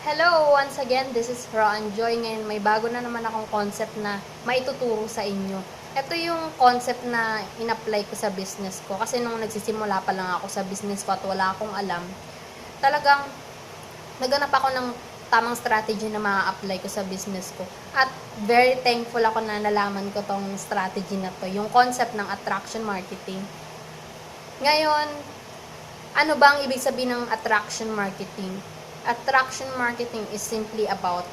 Hello! Once again, this is Ron Joy. Ngayon, may bago na naman akong concept na maituturo sa inyo. Ito yung concept na in-apply ko sa business ko. Kasi nung nagsisimula pa lang ako sa business ko at wala akong alam, talagang naganap ako ng tamang strategy na ma-apply ko sa business ko. At very thankful ako na nalaman ko tong strategy na to, yung concept ng attraction marketing. Ngayon, ano ba ang ibig sabihin ng attraction marketing? Attraction marketing is simply about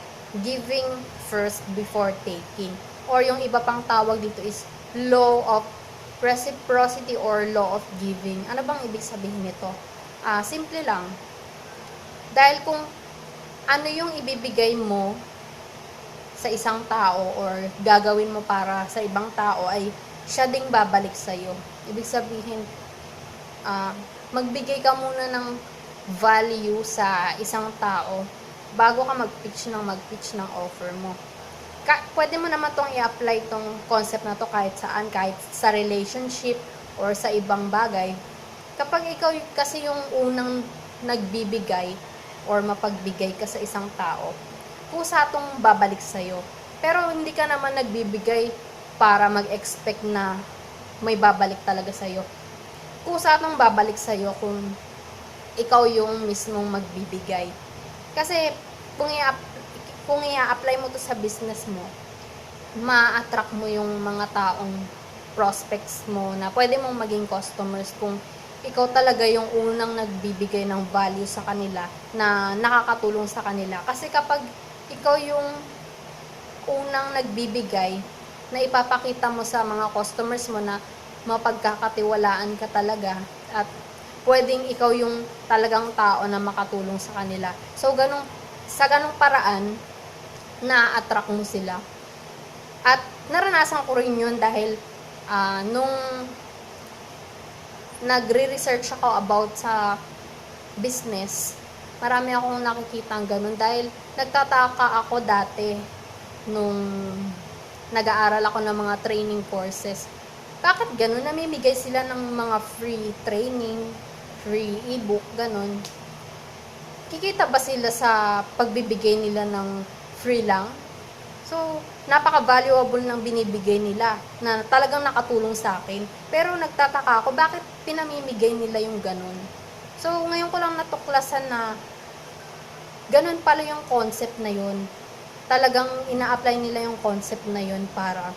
giving first before taking. Or yung iba pang tawag dito is law of reciprocity or law of giving. Ano bang ibig sabihin nito? Simple lang. Dahil kung ano yung ibibigay mo sa isang tao or gagawin mo para sa ibang tao ay siya ding babalik sa'yo. Ibig sabihin, magbigay ka muna ng value sa isang tao bago ka mag-pitch ng offer mo. Pwede mo naman tong i-apply tong concept na to kahit saan, kahit sa relationship or sa ibang bagay. Kapag ikaw kasi yung unang nagbibigay or mapagbigay ka sa isang tao, kusa tong babalik sa'yo. Pero hindi ka naman nagbibigay para mag-expect na may babalik talaga sa'yo. Kusa tong babalik sa'yo kung ikaw yung mismong magbibigay. Kasi kung i-apply mo to sa business mo, ma-attract mo yung mga taong prospects mo na pwede mong maging customers kung ikaw talaga yung unang nagbibigay ng value sa kanila na nakakatulong sa kanila. Kasi kapag ikaw yung unang nagbibigay na ipapakita mo sa mga customers mo na mapagkakatiwalaan ka talaga at pwedeng ikaw yung talagang tao na makatulong sa kanila. So, sa ganung paraan, na-attract mo sila. At naranasan ko rin yun dahil nung nagre-research ako about sa business, marami akong nakikita ng ganun dahil nagtataka ako dati nung nag-aaral ako ng mga training courses. Bakit ganun? Namimigay sila ng mga free training, free ebook, ganun. Kikita ba sila sa pagbibigay nila ng free lang? So, napaka-valuable ng binibigay nila na talagang nakatulong sa akin. Pero nagtataka ako, bakit pinamimigay nila yung ganun? So, ngayon ko lang natuklasan na ganun pala yung concept na yun. Talagang ina-apply nila yung concept na yun para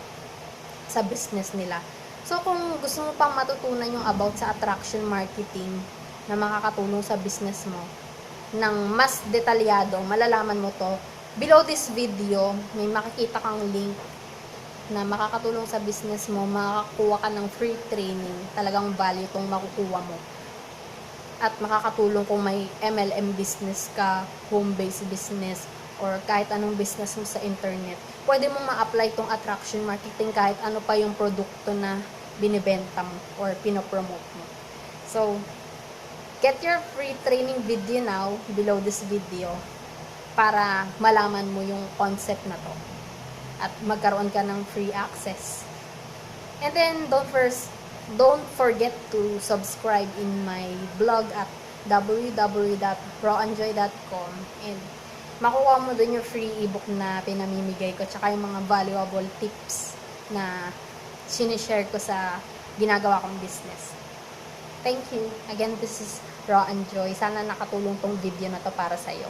sa business nila. So, kung gusto mo pang matutunan yung about sa attraction marketing na makakatulong sa business mo ng mas detalyado, malalaman mo to below this video. May makikita kang link na makakatulong sa business mo, makakakuha ka ng free training, talagang value tong makukuha mo, at makakatulong kung may MLM business ka, home-based business, or kahit anong business mo sa internet. Pwede mong ma-apply tong attraction marketing kahit ano pa yung produkto na binibenta mo or pinopromote mo. So, get your free training video now below this video para malaman mo yung concept na to at magkaroon ka ng free access. And then, don't forget to subscribe in my blog at www.roanjoy.com and makuha mo dun yung free ebook na pinamimigay ko tsaka yung mga valuable tips na sinishare ko sa ginagawa kong business. Thank you. Again, this is Raw and Joy. Sana nakatulong tong video na to para sa'yo.